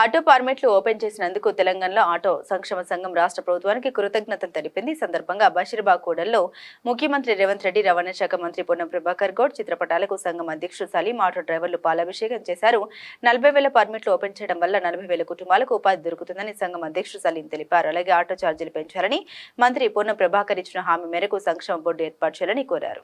Auto పర్మిట్లు open చేసినందుకు తెలంగాణలో auto సంక్షేమ సంఘం రాష్ట్ర ప్రభుత్వానికి కృతజ్ఞతలు తెలిపింది. ఈ సందర్భంగా బషీర్బాగ్ కూడల్లో ముఖ్యమంత్రి రేవంత్ రెడ్డి, రవాణా శాఖ మంత్రి పొన్నం ప్రభాకర్ గౌడ్ చిత్రపటాలకు సంఘం అధ్యక్షుడు సలీం, ఆటో డ్రైవర్లు పాలాభిషేకం చేశారు. 40,000 పర్మిట్లు ఓపెన్ చేయడం వల్ల 40,000 కుటుంబాలకు ఉపాధి దొరుకుతుందని సంఘం అధ్యక్షుడు సలీం తెలిపారు. అలాగే ఆటో ఛార్జీలు పెంచాలని మంత్రి పొన్నం ప్రభాకర్ ఇచ్చిన హామీ మేరకు సంక్షేమ బోర్డు ఏర్పాటు చేయాలని కోరారు.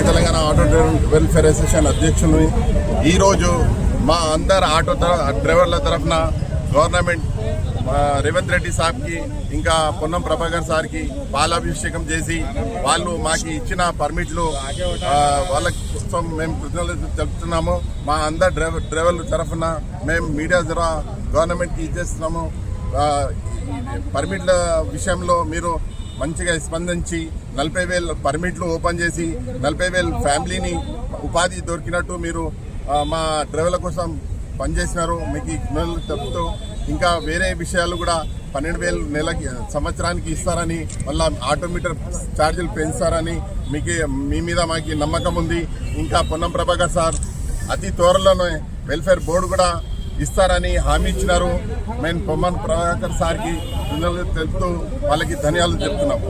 తెలంగాణ ఆటో వెల్ఫేర్ అసోసియేషన్ అధ్యక్షుని ఈరోజు మా అందరు ఆటో డ్రైవర్ల తరఫున గవర్నమెంట్ రేవంత్ రెడ్డి సార్కి ఇంకా పొన్నం ప్రభాకర్ సార్కి పాలాభిషేకం చేసి వాళ్ళు మాకు ఇచ్చిన పర్మిట్లు వాళ్ళ కోసం మేము కృతజ్ఞతలు తెలుపుతున్నాము. మా అందరు డ్రైవర్ల తరఫున మేము మీడియా ద్వారా గవర్నమెంట్కి ఇచ్చేస్తున్నాము. పర్మిట్ల విషయంలో మీరు మంచిగా స్పందించి 40,000 పర్మిట్లు ఓపెన్ చేసి 40,000 ఫ్యామిలీని ఉపాధి దొరికినట్టు మీరు మా డ్రైవర్ల కోసం పనిచేసినారు. మీకు చెప్తూ ఇంకా వేరే విషయాలు కూడా 12,000 నెలకి సంవత్సరానికి ఇస్తారని, మళ్ళీ ఆటోమీటర్ ఛార్జీలు పెంచుతారని మీ మీద మాకు నమ్మకం ఉంది. ఇంకా పొన్నం ప్రభాకర్ సార్ అతి త్వరలోనే వెల్ఫేర్ బోర్డు కూడా ఇస్తారని హామీ ఇచ్చినారు. మేము పొన్నం ప్రభాకర్ సార్కి తెలుపుతూ వాళ్ళకి ధన్యవాదాలు చెప్తున్నాము.